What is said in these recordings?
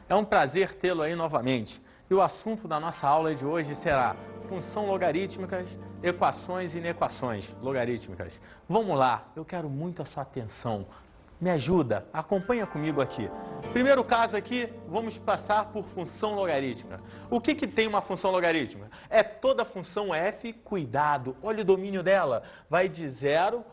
É um prazer tê-lo aí novamente. E o assunto da nossa aula de hoje será função logarítmicas, equações e inequações logarítmicas. Vamos lá, eu quero muito a sua atenção. Me ajuda, acompanha comigo aqui. Primeiro caso aqui, vamos passar por função logarítmica. O que tem uma função logarítmica? É toda função f, cuidado, olha o domínio dela, vai de 0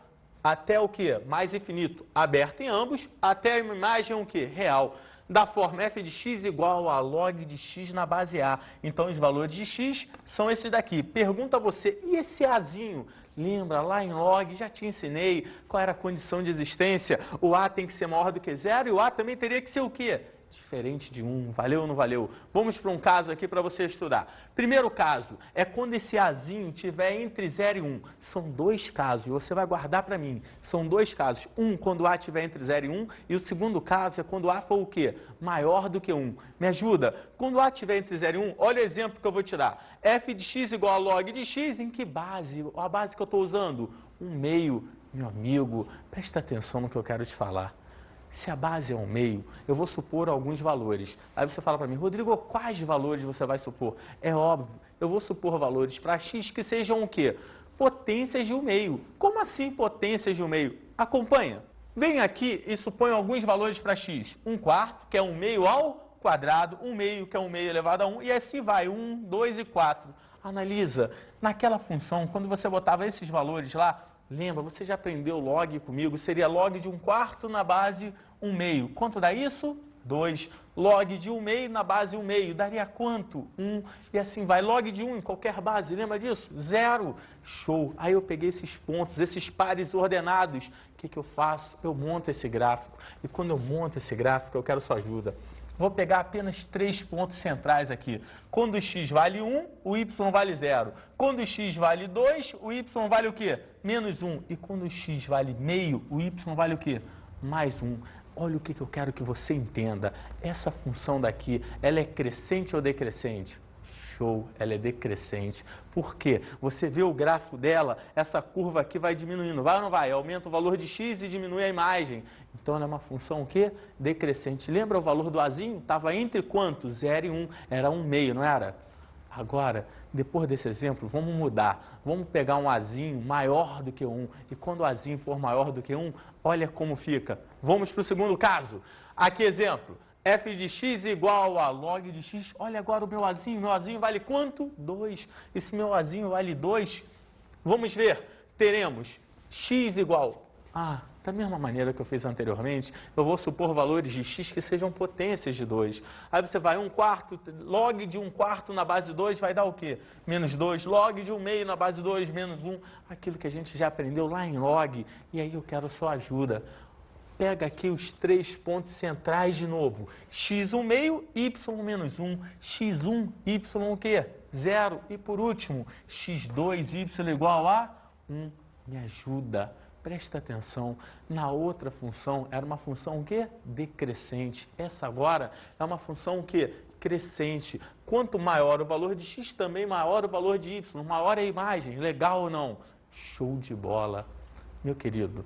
até o que? Mais infinito, aberto em ambos, até a imagem o que? Real. Da forma f de x igual a log de x na base a. Então, os valores de x são esses daqui. Pergunta a você, e esse azinho? Lembra, lá em log, já te ensinei qual era a condição de existência. O a tem que ser maior do que 0 e o a também teria que ser o quê? Diferente de 1. Valeu ou não valeu? Vamos para um caso aqui para você estudar. Primeiro caso é quando esse azinho estiver entre 0 e 1. São dois casos, você vai guardar para mim. São dois casos. Um, quando o a estiver entre 0 e 1. E o segundo caso é quando o a for o quê? Maior do que 1. Me ajuda? Quando o a estiver entre 0 e 1, olha o exemplo que eu vou te dar. F de x igual a log de x, em que base? A base que eu estou usando? 1/2. Meu amigo, presta atenção no que eu quero te falar. Se a base é 1/2, eu vou supor alguns valores. Aí você fala para mim, Rodrigo, quais valores você vai supor? É óbvio, eu vou supor valores para x que sejam o quê? Potências de 1/2. Como assim potências de 1/2? Acompanha. Vem aqui e suponha alguns valores para x. 1/4, que é 1/2 ao quadrado, 1/2, que é 1/2 elevado a 1, e assim vai, 1, 2 e 4. Analisa, naquela função, quando você botava esses valores lá, lembra, você já aprendeu log comigo, seria log de 1/4 na base 1/2. Quanto dá isso? 2. Log de 1/2 na base 1/2, daria quanto? 1. E assim vai, log de 1 em qualquer base, lembra disso? 0. Show. Aí eu peguei esses pontos, esses pares ordenados. O que eu faço? Eu monto esse gráfico. E quando eu monto esse gráfico, eu quero sua ajuda. Vou pegar apenas 3 pontos centrais aqui. Quando o x vale 1, o y vale 0. Quando o x vale 2, o y vale o quê? Menos 1. E quando o x vale meio, o y vale o quê? Mais 1. Olha o que eu quero que você entenda. Essa função daqui, ela é crescente ou decrescente? Show, ela é decrescente. Por quê? Você vê o gráfico dela, essa curva aqui vai diminuindo. Vai ou não vai? Aumenta o valor de x e diminui a imagem. Então, ela é uma função o quê? Decrescente. Lembra o valor do azinho? Estava entre quanto? 0 e 1. Era 1/2, não era? Agora, depois desse exemplo, vamos mudar. Vamos pegar um azinho maior do que 1. E quando o azinho for maior do que 1, olha como fica. Vamos para o segundo caso. Aqui, exemplo. F de x igual a log de x. Olha agora o meu azinho. Meu azinho vale quanto? 2. E se meu azinho vale 2, vamos ver. Teremos x igual... da mesma maneira que eu fiz anteriormente, eu vou supor valores de x que sejam potências de 2. Aí você vai 1/4, log de 1/4 na base 2 vai dar o quê? Menos 2. Log de 1/2 na base 2, menos 1. Aquilo que a gente já aprendeu lá em log. E aí eu quero sua ajuda. Pega aqui os 3 pontos centrais de novo. X 1/2, y menos 1. X1, y o quê? 0. E por último, x2, y igual a 1. Me ajuda. Presta atenção. Na outra função, era uma função o quê? Decrescente. Essa agora é uma função o quê? Crescente. Quanto maior o valor de x, também maior o valor de y. Maior é a imagem. Legal ou não? Show de bola. Meu querido,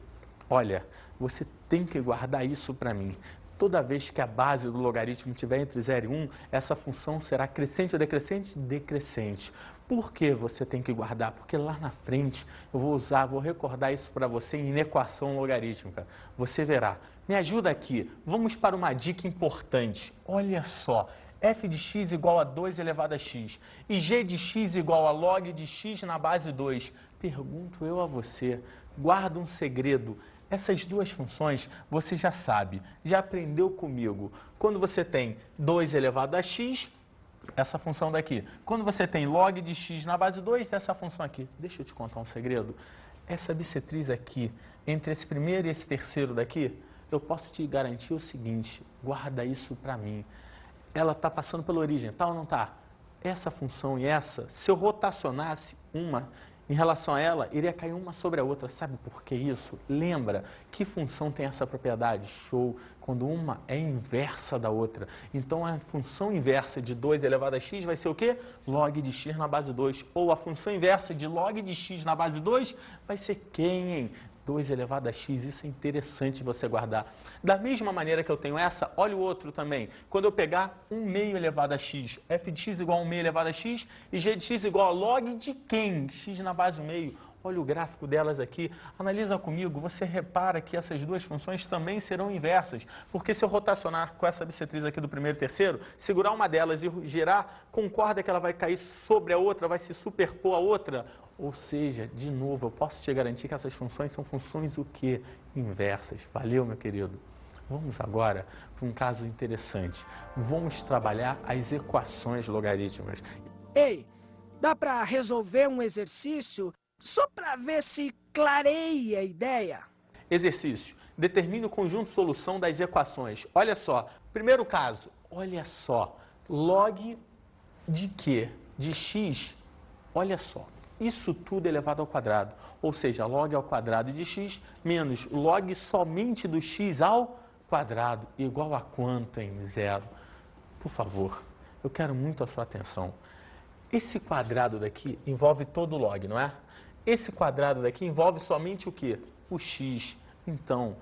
olha, você tem que guardar isso para mim. Toda vez que a base do logaritmo estiver entre 0 e 1, essa função será crescente ou decrescente? Decrescente. Por que você tem que guardar? Porque lá na frente eu vou recordar isso para você em inequação logarítmica. Você verá. Me ajuda aqui. Vamos para uma dica importante. Olha só. F de x igual a 2 elevado a x. E g de x igual a log de x na base 2. Pergunto eu a você. Guarda um segredo. Essas duas funções você já sabe, já aprendeu comigo. Quando você tem 2 elevado a x, essa função daqui. Quando você tem log de x na base 2, essa função aqui. Deixa eu te contar um segredo. Essa bissetriz aqui, entre esse primeiro e esse terceiro daqui, eu posso te garantir o seguinte, guarda isso para mim. Ela está passando pela origem, tá ou não tá? Essa função e essa, se eu rotacionasse uma... Em relação a ela, iria cair uma sobre a outra. Sabe por que isso? Lembra que função tem essa propriedade? Show! Quando uma é inversa da outra. Então, a função inversa de 2 elevado a x vai ser o quê? Log de x na base 2. Ou a função inversa de log de x na base 2 vai ser quem, hein? 2 elevado a x, isso é interessante você guardar. Da mesma maneira que eu tenho essa, olha o outro também. Quando eu pegar 1 meio elevado a x, f de x igual a 1 meio elevado a x, e g de x igual a log de quem? X na base meio. Olha o gráfico delas aqui, analisa comigo, você repara que essas duas funções também serão inversas, porque se eu rotacionar com essa bissetriz aqui do primeiro e terceiro, segurar uma delas e girar, concorda que ela vai cair sobre a outra, vai se superpor a outra? Ou seja, de novo, eu posso te garantir que essas funções são funções o quê? Inversas. Valeu, meu querido? Vamos agora para um caso interessante. Vamos trabalhar as equações logarítmicas. Ei, dá para resolver um exercício só para ver se clareia a ideia? Exercício. Determine o conjunto de solução das equações. Olha só. Primeiro caso. Olha só. Log de quê? De x. Olha só. Isso tudo elevado ao quadrado. Ou seja, log ao quadrado de x menos log somente do x ao quadrado. Igual a quanto em zero? Por favor, eu quero muito a sua atenção. Esse quadrado daqui envolve todo o log, não é? Esse quadrado daqui envolve somente o quê? O x. Então,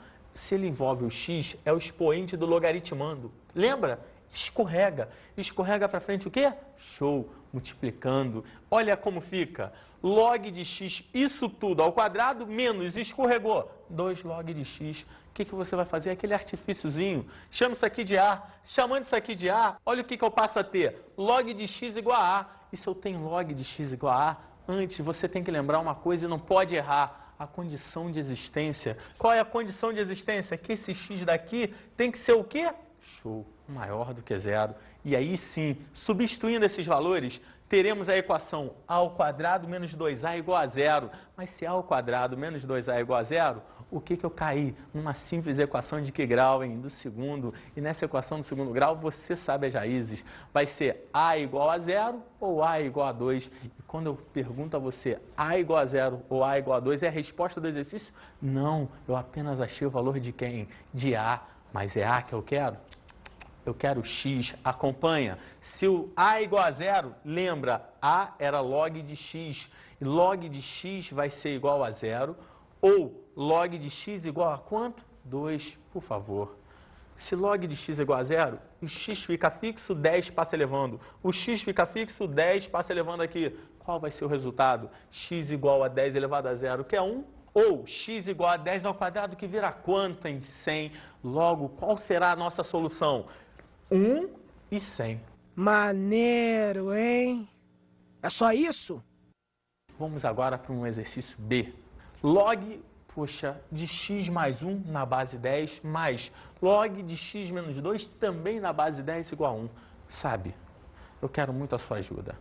se ele envolve o x, é o expoente do logaritmando. Lembra? Escorrega. Escorrega para frente o quê? Show. Multiplicando. Olha como fica. Log de x, isso tudo ao quadrado, menos escorregou. 2 log de x. O que você vai fazer? Aquele artifíciozinho. Chama isso aqui de a. Chamando isso aqui de a, olha o que eu passo a ter. Log de x igual a a. E se eu tenho log de x igual a a, antes você tem que lembrar uma coisa e não pode errar. A condição de existência. Qual é a condição de existência? Que esse x daqui tem que ser o quê? Show. Maior do que zero. E aí sim, substituindo esses valores, teremos a equação a ao quadrado menos 2a igual a zero. Mas se a ao quadrado menos 2a igual a zero, o que eu caí? Numa simples equação de que grau, hein? Do segundo. E nessa equação do segundo grau, você sabe as raízes. Vai ser a igual a zero ou a igual a 2. E quando eu pergunto a você a igual a zero ou a igual a 2, é a resposta do exercício? Não, eu apenas achei o valor de quem? De a. Mas é a que eu quero? Eu quero x. Acompanha. Se o a é igual a zero, lembra, a era log de x. E log de x vai ser igual a zero. Ou log de x igual a quanto? 2, por favor. Se log de x é igual a zero, o x fica fixo, 10 passa elevando. O x fica fixo, 10 passa elevando aqui. Qual vai ser o resultado? X igual a 10 elevado a zero, que é 1. Ou x igual a 10 ao quadrado, que vira quanto em 100? Logo, qual será a nossa solução? 1 e 100. Maneiro, hein? É só isso? Vamos agora para um exercício B. Log, poxa, de x mais 1 na base 10, mais log de x menos 2 também na base 10 igual a 1. Sabe, eu quero muito a sua ajuda.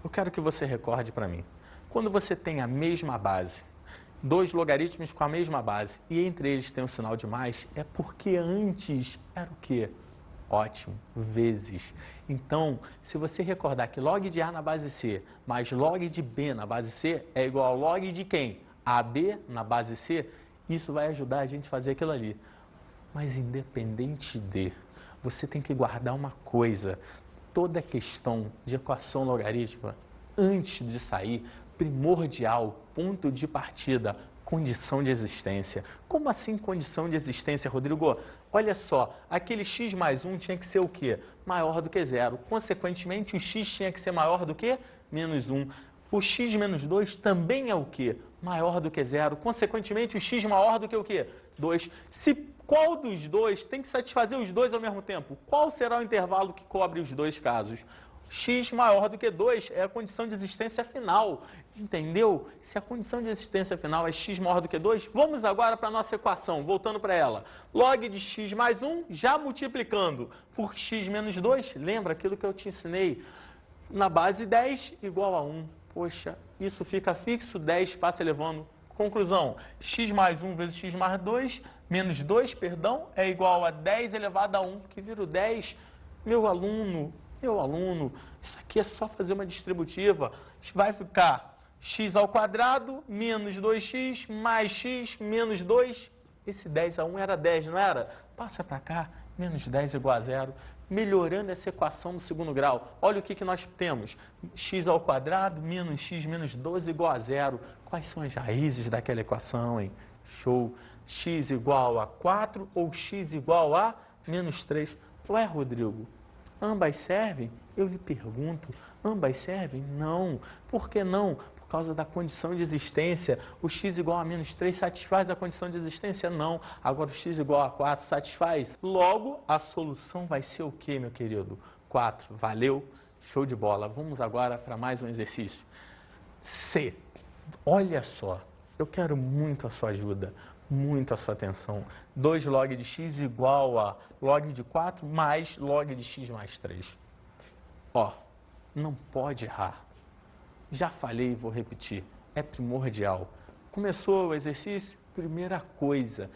Eu quero que você recorde para mim. Quando você tem a mesma base, dois logaritmos com a mesma base, e entre eles tem um sinal de mais, é porque antes era o quê? Ótimo, vezes. Então, se você recordar que log de A na base C mais log de B na base C é igual ao log de quem? AB na base C, isso vai ajudar a gente a fazer aquilo ali. Mas independente de, você tem que guardar uma coisa. Toda questão de equação logarítmica, antes de sair, primordial, ponto de partida, condição de existência. Como assim condição de existência, Rodrigo? Olha só, aquele x mais 1 tinha que ser o quê? Maior do que zero. Consequentemente, o x tinha que ser maior do que menos 1. O x menos 2 também é o quê? Maior do que zero. Consequentemente, o x maior do que o quê? 2. Se qual dos dois tem que satisfazer os dois ao mesmo tempo? Qual será o intervalo que cobre os dois casos? X maior do que 2 é a condição de existência final. Entendeu? Se a condição de existência final é x maior do que 2, vamos agora para a nossa equação, voltando para ela. Log de x mais 1, já multiplicando por x menos 2, lembra aquilo que eu te ensinei? Na base 10 igual a 1. Poxa, isso fica fixo, 10 passa elevando. Conclusão, x mais 1 vezes x mais 2, menos 2, perdão, é igual a 10 elevado a 1, que vira o 10. Meu aluno, isso aqui é só fazer uma distributiva. Vai ficar x ao quadrado menos 2x mais x menos 2. Esse 10 a 1 era 10, não era? Passa para cá, menos 10 igual a zero. Melhorando essa equação do segundo grau. Olha o que nós temos. X ao quadrado menos x menos 12 igual a zero. Quais são as raízes daquela equação, hein? Show. X igual a 4 ou x igual a menos 3? Ué, Rodrigo, ambas servem? Eu lhe pergunto, ambas servem? Não. Por que não? Por causa da condição de existência. O x igual a menos 3 satisfaz a condição de existência? Não. Agora o x igual a 4 satisfaz? Logo, a solução vai ser o quê, meu querido? 4. Valeu? Show de bola. Vamos agora para mais um exercício. C. Olha só, eu quero muito a sua ajuda, muito a sua atenção. 2 log de x igual a log de 4 mais log de x mais 3. Ó, não pode errar. Já falei e vou repetir, é primordial. Começou o exercício? Primeira coisa,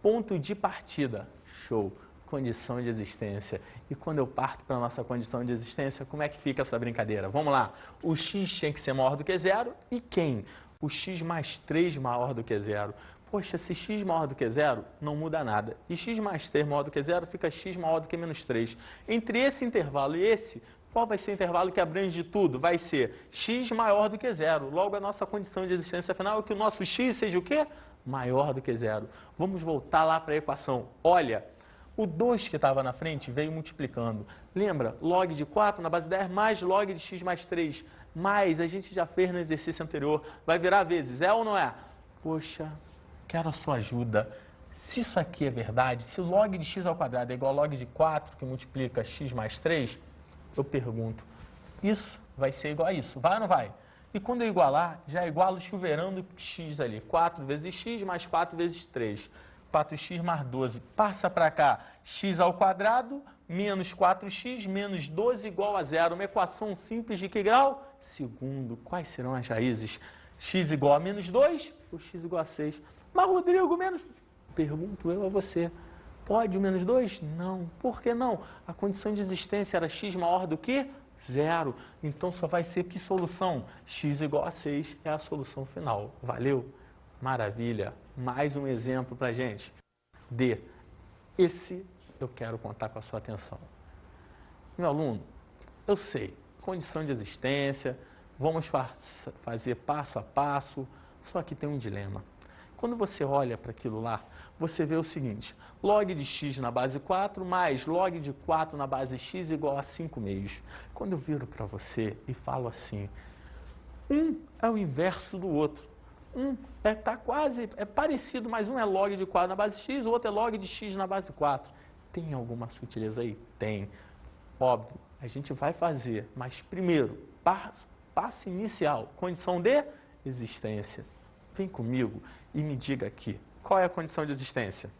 ponto de partida. Show, condição de existência. E quando eu parto para a nossa condição de existência, como é que fica essa brincadeira? Vamos lá, o x tinha que ser maior do que 0 e quem? O x mais 3 maior do que 0. Poxa, se x maior do que 0, não muda nada. E x mais 3 maior do que 0, fica x maior do que menos 3. Entre esse intervalo e esse, qual vai ser o intervalo que abrange tudo? Vai ser x maior do que 0. Logo, a nossa condição de existência final é que o nosso x seja o quê? Maior do que 0. Vamos voltar lá para a equação. Olha, o 2 que estava na frente veio multiplicando. Lembra? Log de 4 na base 10 mais log de x mais 3. Mais, a gente já fez no exercício anterior. Vai virar vezes, é ou não é? Poxa, quero a sua ajuda. Se isso aqui é verdade, se log de x ao quadrado é igual a log de 4 que multiplica x mais 3, eu pergunto, isso vai ser igual a isso, vai ou não vai? E quando eu igualar, já igualo o chuveirão x ali. 4 vezes x mais 4 vezes 3. 4x mais 12. Passa para cá, x ao quadrado menos 4x menos 12 igual a 0. Uma equação simples de que grau? Segundo. Quais serão as raízes? X igual a menos 2 ou x igual a 6? Mas, Rodrigo, menos... Pergunto eu a você. Pode o menos 2? Não. Por que não? A condição de existência era x maior do que 0. Então, só vai ser que solução? X igual a 6 é a solução final. Valeu? Maravilha. Mais um exemplo para a gente. D. Esse eu quero contar com a sua atenção. Meu aluno, eu sei, condição de existência, vamos fazer passo a passo, só que tem um dilema. Quando você olha para aquilo lá, você vê o seguinte, log de x na base 4 mais log de 4 na base x igual a 5 meios. Quando eu viro para você e falo assim, um é o inverso do outro. É parecido, mas um é log de 4 na base x, o outro é log de x na base 4. Tem alguma sutileza aí? Tem. Óbvio, a gente vai fazer, mas primeiro, passo inicial, condição de existência. Vem comigo e me diga aqui, qual é a condição de existência?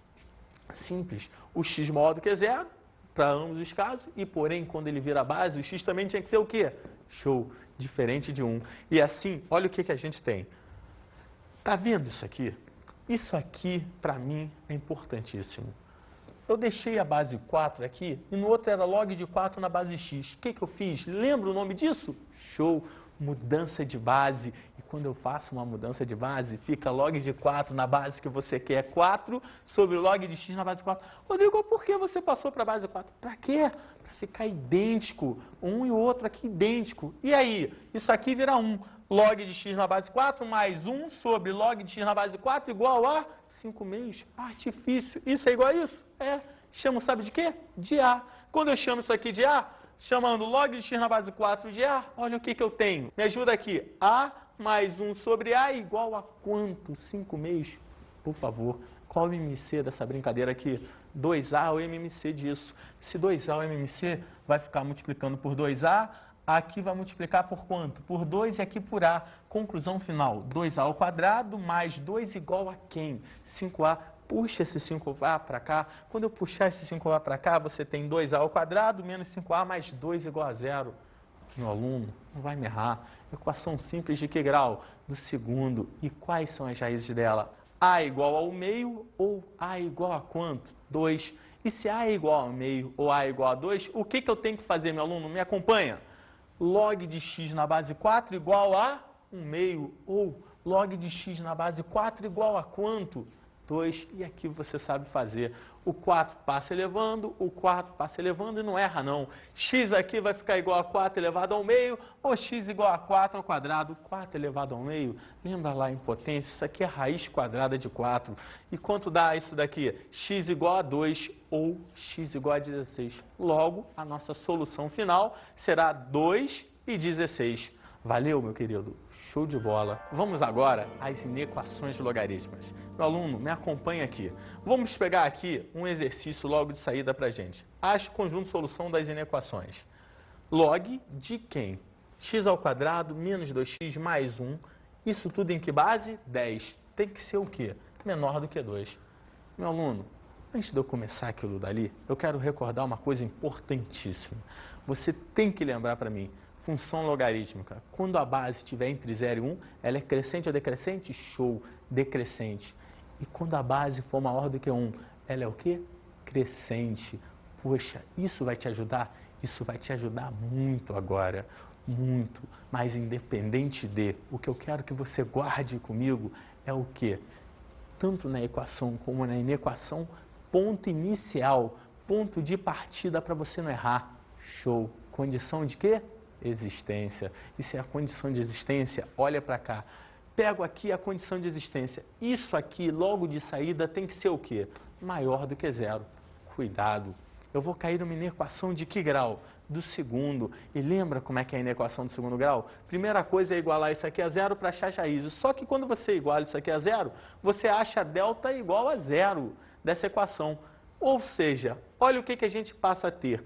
Simples, o x maior do que 0, para ambos os casos, e porém, quando ele vira base, o x também tinha que ser o quê? Show, diferente de 1. E assim, olha o que a gente tem. Tá vendo isso aqui? Isso aqui, para mim, é importantíssimo. Eu deixei a base 4 aqui e no outro era log de 4 na base x. O que eu fiz? Lembra o nome disso? Show! Mudança de base. E quando eu faço uma mudança de base, fica log de 4 na base que você quer, 4 sobre log de x na base 4. Rodrigo, por que você passou para a base 4? Para quê? Para ficar idêntico. Um e o outro aqui idêntico. E aí? Isso aqui vira 1. Log de x na base 4 mais 1 sobre log de x na base 4 igual a 5 meios. Artifício. Isso é igual a isso? É. Chamo, sabe de quê? De A. Quando eu chamo isso aqui de A, chamando log de x na base 4 de A, olha o que eu tenho. Me ajuda aqui. A mais 1 sobre A igual a quanto? 5 meios? Por favor, qual o MMC dessa brincadeira aqui? 2A é o MMC disso. Se 2A é o MMC, vai ficar multiplicando por 2A. Aqui vai multiplicar por quanto? Por 2 e aqui por A. Conclusão final, 2A ao quadrado mais 2 igual a quem? 5A. Puxa esse 5A para cá. Quando eu puxar esse 5A para cá, você tem 2A ao quadrado menos 5A mais 2 igual a 0. Meu aluno, não vai me errar. Equação simples de que grau? Do segundo. E quais são as raízes dela? A igual ao meio ou A igual a quanto? 2. E se A é igual ao meio ou A é igual a 2, o que eu tenho que fazer, meu aluno? Me acompanha? Log de x na base 4 igual a 1 meio. Ou log de x na base 4 igual a quanto? 2, e aqui você sabe fazer. O 4 passa elevando, o 4 passa elevando e não erra não. X aqui vai ficar igual a 4 elevado ao meio, ou x igual a 4 ao quadrado. 4 elevado ao meio, lembra lá em potência, isso aqui é a raiz quadrada de 4. E quanto dá isso daqui? X igual a 2 ou x igual a 16. Logo, a nossa solução final será 2 e 16. Valeu, meu querido? Show de bola. Vamos agora às inequações logarítmicas. Meu aluno, me acompanha aqui. Vamos pegar aqui um exercício logo de saída para a gente. Ache o conjunto de solução das inequações. Log de quem? X ao quadrado menos 2x mais 1. Isso tudo em que base? 10. Tem que ser o quê? Menor do que 2. Meu aluno, antes de eu começar aquilo dali, eu quero recordar uma coisa importantíssima. Você tem que lembrar para mim. Função logarítmica, quando a base estiver entre 0 e 1, ela é crescente ou decrescente? Show, decrescente. E quando a base for maior do que 1, ela é o quê? Crescente. Poxa, isso vai te ajudar? Isso vai te ajudar muito agora, muito. Mas independente de, o que eu quero que você guarde comigo é o quê? Tanto na equação como na inequação, ponto inicial, ponto de partida para você não errar. Show. Condição de quê? Existência. Isso é a condição de existência. Olha para cá. Pego aqui a condição de existência. Isso aqui, logo de saída, tem que ser o quê? Maior do que 0. Cuidado. Eu vou cair numa inequação de que grau? Do segundo. E lembra como é que é a inequação do segundo grau? Primeira coisa é igualar isso aqui a 0 para achar as raízes. Só que quando você iguala isso aqui a 0, você acha delta igual a 0 dessa equação. Ou seja, olha o que a gente passa a ter.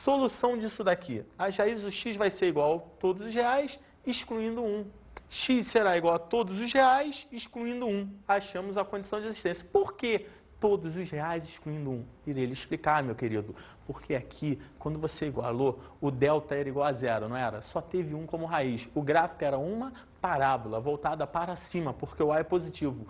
Solução disso daqui. As raízes do x vai ser igual a todos os reais, excluindo 1. X será igual a todos os reais, excluindo 1. Achamos a condição de existência. Por que todos os reais, excluindo 1? Irei lhe explicar, meu querido. Porque aqui, quando você igualou, o delta era igual a 0, não era? Só teve 1 como raiz. O gráfico era uma parábola voltada para cima, porque o A é positivo.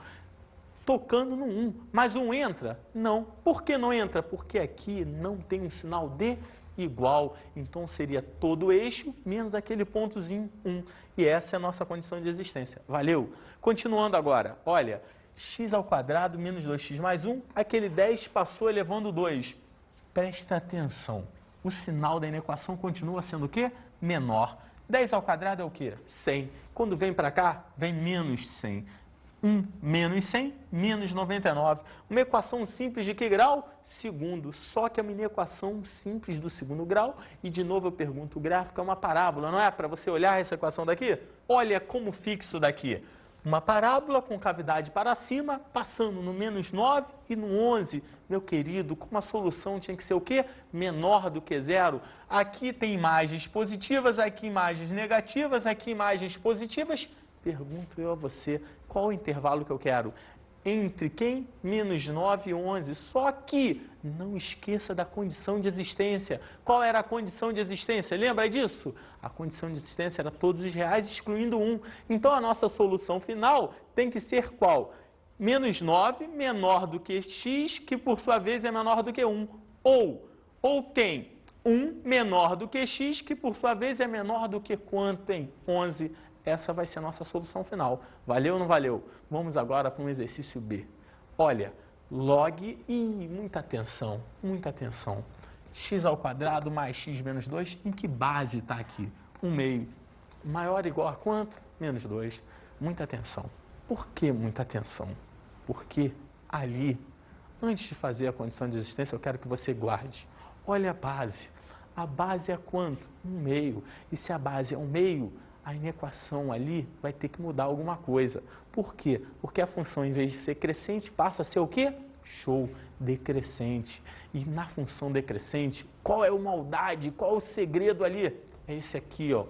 Tocando no 1. Mas 1 entra? Não. Por que não entra? Porque aqui não tem um sinal de igual, então seria todo o eixo menos aquele pontozinho 1. E essa é a nossa condição de existência. Valeu? Continuando agora, olha, x ao quadrado menos 2x mais 1, aquele 10 passou elevando 2. Presta atenção, o sinal da inequação continua sendo o quê? Menor. 10 ao quadrado é o quê? 100. Quando vem para cá, vem menos 100. 1 menos 100, menos 99. Uma equação simples de que grau? Segundo. Só que é uma equação simples do segundo grau. E de novo eu pergunto, o gráfico é uma parábola, não é? Para você olhar essa equação daqui, olha como fixo daqui. Uma parábola com cavidade para cima, passando no menos 9 e no 11. Meu querido, como a solução tinha que ser o quê? Menor do que 0. Aqui tem imagens positivas, aqui imagens negativas, aqui imagens positivas. Pergunto eu a você, qual o intervalo que eu quero? Entre quem? Menos 9 e 11. Só que não esqueça da condição de existência. Qual era a condição de existência? Lembra disso? A condição de existência era todos os reais, excluindo 1. Então, a nossa solução final tem que ser qual? Menos 9 menor do que x, que por sua vez é menor do que 1. Ou tem 1 menor do que x, que por sua vez é menor do que quanto, hein? 11. Essa vai ser a nossa solução final. Valeu ou não valeu? Vamos agora para um exercício B. Olha, log e muita atenção, x ao quadrado mais x menos 2, em que base está aqui? 1 meio. Maior ou igual a quanto? Menos 2. Muita atenção. Por que muita atenção? Porque ali, antes de fazer a condição de existência, eu quero que você guarde. Olha a base. A base é quanto? 1 meio. E se a base é 1 meio, a inequação ali vai ter que mudar alguma coisa. Por quê? Porque a função, em vez de ser crescente, passa a ser o quê? Show, decrescente. E na função decrescente, qual é a maldade? Qual é o segredo ali? É esse aqui, ó.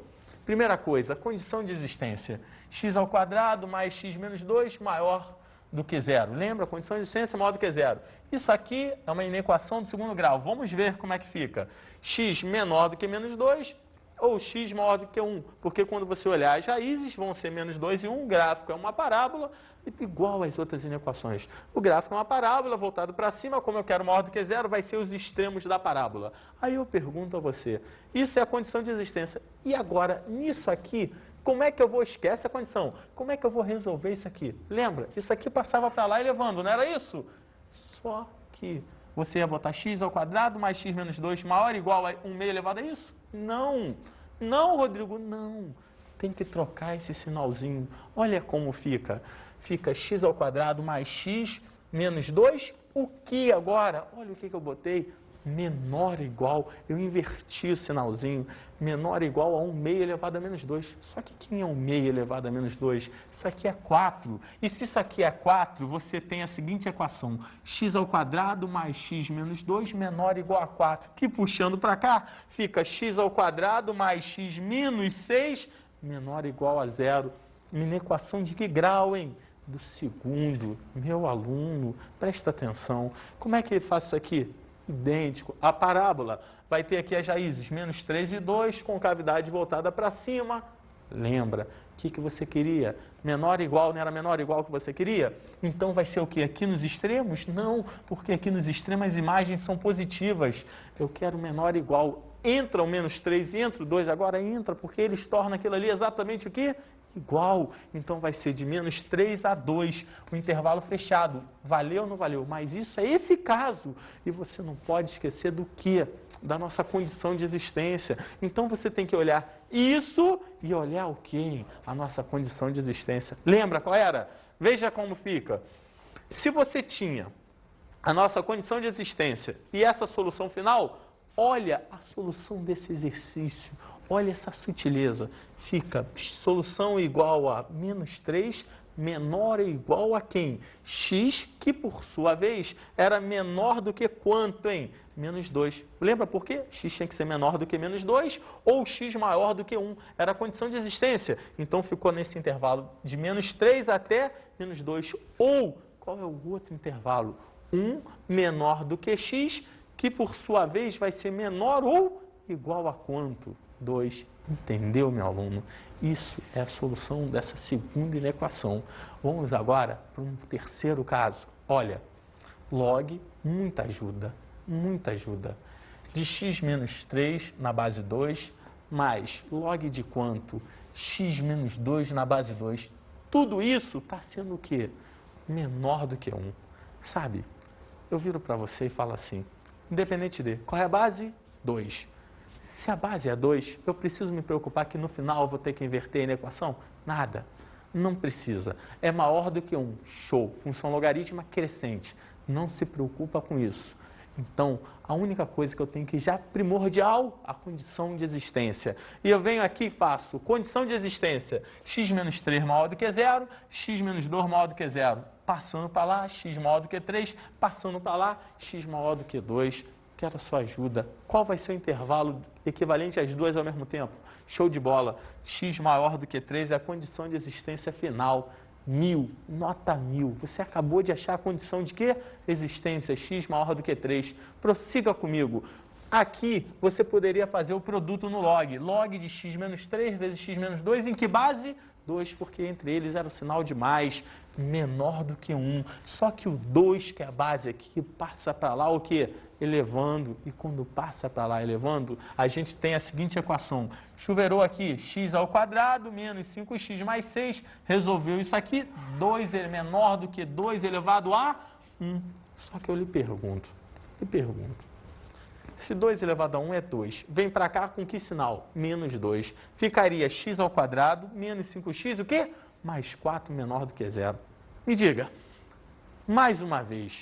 Primeira coisa, a condição de existência. X ao quadrado mais x menos 2 maior do que 0. Lembra? A condição de existência maior do que 0. Isso aqui é uma inequação do segundo grau. Vamos ver como é que fica. X menor do que menos 2 ou x maior do que 1, porque quando você olhar as raízes vão ser menos 2 e 1, o gráfico é uma parábola, igual às outras inequações. O gráfico é uma parábola, voltado para cima, como eu quero maior do que 0, vai ser os extremos da parábola. Aí eu pergunto a você, isso é a condição de existência. E agora, nisso aqui, Como é que eu vou, esquece a condição, como é que eu vou resolver isso aqui? Lembra, isso aqui passava para lá elevando, não era isso? Só que você ia botar x ao quadrado mais x menos 2 maior ou igual a 1 meio elevado a isso? Não, não, Rodrigo, não. Tem que trocar esse sinalzinho. Olha como fica. Fica x ao quadrado mais x menos 2. O que agora? Olha o que eu botei. Menor ou igual. Eu inverti o sinalzinho. Menor ou igual a 1 meio elevado a menos 2. Só que quem é 1 meio elevado a menos 2? Isso aqui é 4. E se isso aqui é 4, você tem a seguinte equação. X ao quadrado mais x menos 2 menor ou igual a 4. Que puxando para cá, fica x ao quadrado mais x menos 6 menor ou igual a 0. Uma equação de que grau, hein? Do segundo. Meu aluno, presta atenção. Como é que ele faz isso aqui? Idêntico. A parábola vai ter aqui as raízes menos 3 e 2 com cavidade voltada para cima. Lembra? O que você queria? Menor ou igual, não era menor ou igual que você queria? Então vai ser o que? Aqui nos extremos? Não, porque aqui nos extremos as imagens são positivas. Eu quero menor ou igual. Entra o menos 3 e entra o 2, agora entra, porque eles tornam aquilo ali exatamente o quê? Igual. Então vai ser de menos 3 a 2, o intervalo fechado. Valeu ou não valeu? Mas isso é esse caso. E você não pode esquecer do quê? Da nossa condição de existência. Então você tem que olhar isso e olhar o quê? A nossa condição de existência. Lembra qual era? Veja como fica. Se você tinha a nossa condição de existência e essa solução final, olha a solução desse exercício. Olha essa sutileza. Fica solução igual a menos 3 menor ou igual a quem? X, que por sua vez era menor do que quanto, hein? Menos 2. Lembra por quê? X tinha que ser menor do que menos 2 ou X maior do que 1. Era a condição de existência. Então ficou nesse intervalo de menos 3 até menos 2. Ou, qual é o outro intervalo? 1 menor do que X, que por sua vez vai ser menor ou igual a quanto? 2. Entendeu, meu aluno? Isso é a solução dessa segunda inequação. Vamos agora para um terceiro caso. Olha, log, muita ajuda, muita ajuda. De x menos 3 na base 2, mais log de quanto? X menos 2 na base 2. Tudo isso está sendo o quê? Menor do que 1. Sabe, eu viro para você e falo assim, independente de, qual é a base? 2. Se a base é 2, eu preciso me preocupar que no final eu vou ter que inverter a equação? Nada. Não precisa. É maior do que 1. Show. Função logarítmica crescente. Não se preocupa com isso. Então, a única coisa que eu tenho que já primordial, a condição de existência. E eu venho aqui e faço condição de existência. X menos 3 maior do que 0, x menos 2 maior do que 0. Passando para lá, x maior do que 3, passando para lá, x maior do que 2. Quero a sua ajuda. Qual vai ser o intervalo equivalente às duas ao mesmo tempo? Show de bola. X maior do que 3 é a condição de existência final. 1000, nota 1000. Você acabou de achar a condição de quê? Existência, x maior do que 3. Prossiga comigo. Aqui você poderia fazer o produto no log. Log de x menos 3 vezes x menos 2. Em que base? 2, porque entre eles era o sinal de mais, menor do que 1. Só que o 2, que é a base aqui, passa para lá o quê? Elevando. E quando passa para lá elevando, a gente tem a seguinte equação. Chuveirou aqui, x ao quadrado menos 5x mais 6. Resolveu isso aqui. 2 é menor do que 2 elevado a 1. Só que eu lhe pergunto. Se 2 elevado a 1 é 2, vem para cá com que sinal? Menos 2. Ficaria x ao quadrado menos 5x, o quê? Mais 4 menor do que 0. Me diga, mais uma vez,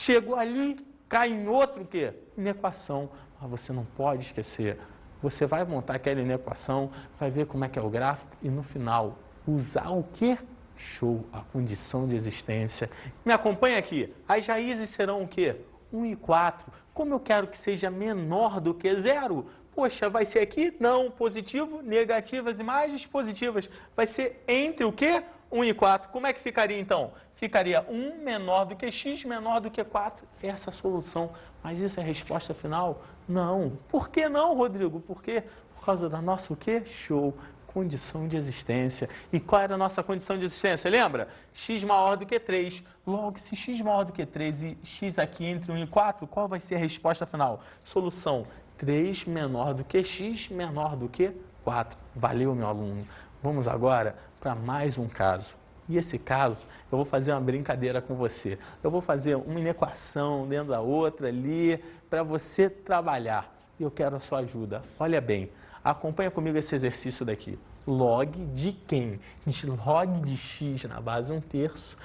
chego ali, cai em outro o quê? Inequação. Mas você não pode esquecer. Você vai montar aquela inequação, vai ver como é que é o gráfico e no final, usar o quê? Show, a condição de existência. Me acompanha aqui. As raízes serão o quê? 1 e 4. Como eu quero que seja menor do que 0, poxa, vai ser aqui? Não, positivo, negativo, as imagens positivas. Vai ser entre o quê? 1 e 4. Como é que ficaria então? Ficaria 1 menor do que x, menor do que 4. Essa é a solução. Mas isso é a resposta final? Não. Por que não, Rodrigo? Por quê? Por causa da nossa o quê? Show. Condição de existência. E qual era a nossa condição de existência? Lembra? X maior do que 3. Logo, se x maior do que 3 e x aqui entre 1 e 4, qual vai ser a resposta final? Solução 3 menor do que x, menor do que 4. Valeu, meu aluno. Vamos agora para mais um caso. E esse caso, eu vou fazer uma brincadeira com você. Eu vou fazer uma inequação dentro da outra ali, para você trabalhar. E eu quero a sua ajuda. Olha bem, acompanha comigo esse exercício daqui. Log de quem? De log de x na base 1/3,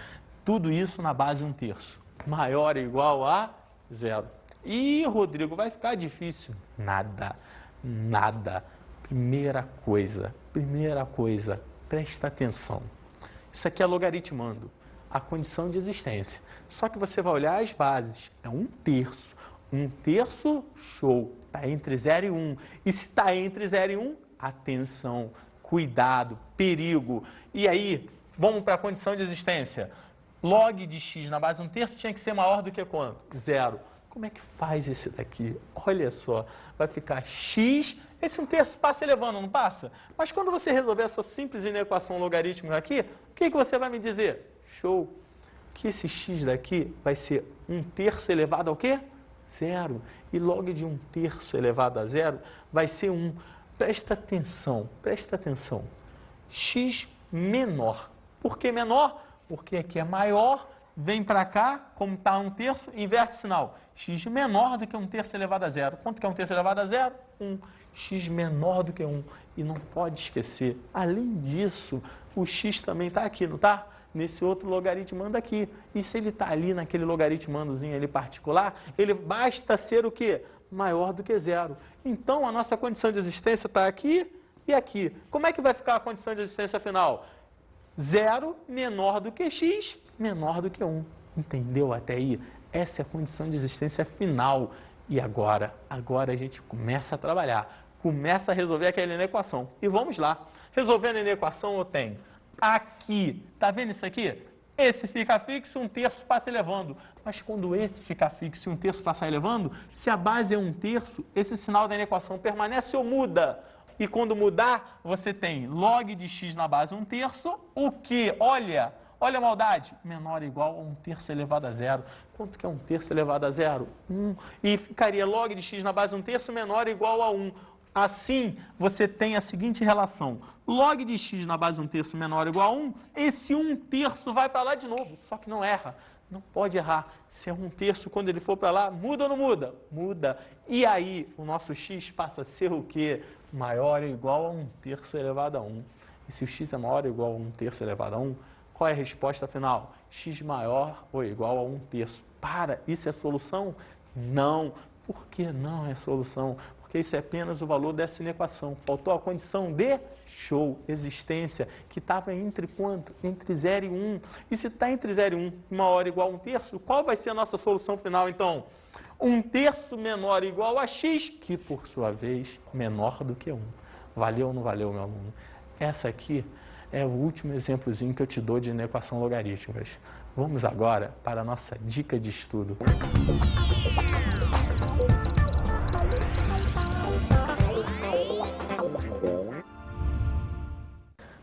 tudo isso na base 1/3. Maior ou igual a 0. Ih, Rodrigo, vai ficar difícil. Nada, nada. Primeira coisa, presta atenção. Isso aqui é logaritmando, a condição de existência. Só que você vai olhar as bases, é 1/3. 1/3, show, está entre 0 e 1. E se está entre 0 e 1, atenção, cuidado, perigo. E aí, vamos para a condição de existência. Log de x na base 1/3 tinha que ser maior do que quanto? 0. Como é que faz esse daqui? Olha só, vai ficar x, esse 1/3 passa elevando, não passa? Mas quando você resolver essa simples inequação logarítmica aqui, o que você vai me dizer? Show! Que esse x daqui vai ser 1/3 elevado ao quê? 0. E log de 1/3 elevado a 0 vai ser 1. Presta atenção, presta atenção. X menor. Por que menor? Porque aqui é maior, vem para cá, como está 1/3, inverte o sinal. X menor do que 1/3 elevado a 0. Quanto que é 1/3 elevado a 0? 1. X menor do que 1. E não pode esquecer, além disso, o x também está aqui, não está? Nesse outro logaritmando aqui. E se ele está ali naquele logaritmandozinho ali particular, ele basta ser o quê? Maior do que 0. Então, a nossa condição de existência está aqui e aqui. Como é que vai ficar a condição de existência final? 0 menor do que x, menor do que 1. Entendeu até aí? Essa é a condição de existência final. E agora a gente começa a trabalhar. Começa a resolver aquela inequação. E vamos lá. Resolvendo a inequação, eu tenho aqui. Tá vendo isso aqui? Esse fica fixo, 1/3 passa elevando. Mas quando esse fica fixo e 1/3 passa elevando, se a base é 1/3, esse sinal da inequação permanece ou muda? E quando mudar, você tem log de x na base 1/3, o que? Olha a maldade. Menor ou igual a 1/3 elevado a 0. Quanto que é 1/3 elevado a 0? 1. E ficaria log de x na base 1/3 menor ou igual a 1. Assim, você tem a seguinte relação. Log de x na base 1/3 menor ou igual a 1, esse 1/3 vai para lá de novo. Só que não erra. Não pode errar. Se é 1/3, quando ele for para lá, muda ou não muda? Muda. E aí, o nosso x passa a ser o quê? Maior ou igual a 1/3 elevado a 1. E se o x é maior ou igual a 1/3 elevado a 1, qual é a resposta final? X maior ou igual a 1/3. Para, isso é solução? Não. Por que não é solução? Porque isso é apenas o valor dessa inequação. Faltou a condição de show, existência, que estava entre quanto? Entre 0 e 1. E se está entre 0 e 1, maior ou igual a 1/3, qual vai ser a nossa solução final, então? 1/3 menor ou igual a x, que por sua vez menor do que 1. Valeu ou não valeu, meu aluno? Essa aqui é o último exemplozinho que eu te dou de inequação logarítmicas. Vamos agora para a nossa dica de estudo.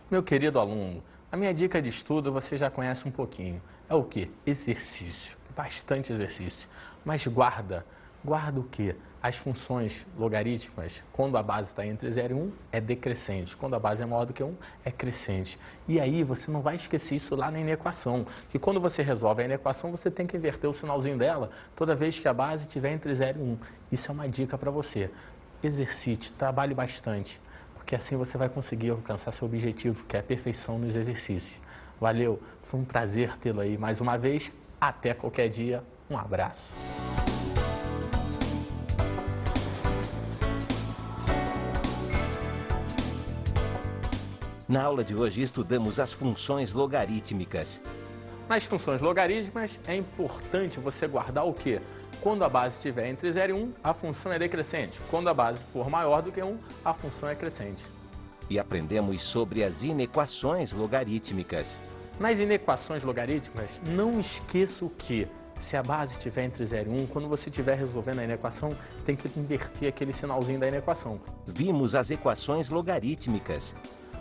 Meu querido aluno, a minha dica de estudo você já conhece um pouquinho. É o quê? Exercício. Bastante exercício. Mas guarda o quê? As funções logarítmicas, quando a base está entre 0 e 1, é decrescente. Quando a base é maior do que 1, é crescente. E aí você não vai esquecer isso lá na inequação. Que quando você resolve a inequação, você tem que inverter o sinalzinho dela toda vez que a base estiver entre 0 e 1. Isso é uma dica para você. Exercite, trabalhe bastante. Porque assim você vai conseguir alcançar seu objetivo, que é a perfeição nos exercícios. Valeu, foi um prazer tê-lo aí mais uma vez. Até qualquer dia. Um abraço. Na aula de hoje estudamos as funções logarítmicas. Nas funções logarítmicas é importante você guardar o quê? Quando a base estiver entre 0 e 1, a função é decrescente. Quando a base for maior do que 1, a função é crescente. E aprendemos sobre as inequações logarítmicas. Nas inequações logarítmicas, não esqueça o que? Se a base estiver entre 0 e 1, quando você estiver resolvendo a inequação, tem que inverter aquele sinalzinho da inequação. Vimos as equações logarítmicas.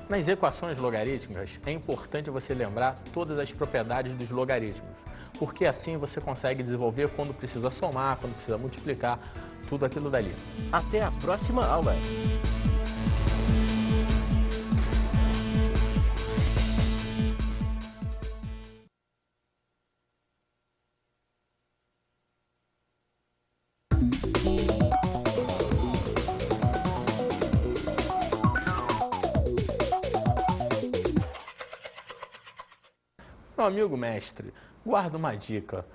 Nas equações logarítmicas, é importante você lembrar todas as propriedades dos logaritmos, porque assim você consegue desenvolver quando precisa somar, quando precisa multiplicar, tudo aquilo dali. Até a próxima aula! Meu amigo mestre, guarda uma dica.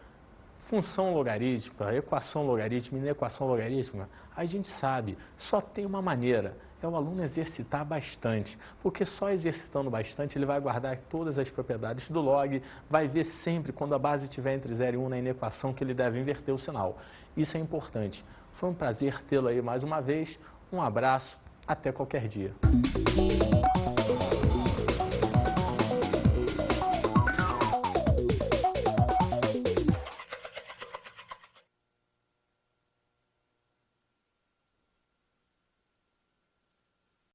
Função logarítmica, equação logarítmica e inequação logarítmica, a gente sabe, só tem uma maneira, é o aluno exercitar bastante, porque só exercitando bastante ele vai guardar todas as propriedades do log, vai ver sempre quando a base estiver entre 0 e 1 na inequação que ele deve inverter o sinal. Isso é importante. Foi um prazer tê-lo aí mais uma vez, um abraço, até qualquer dia.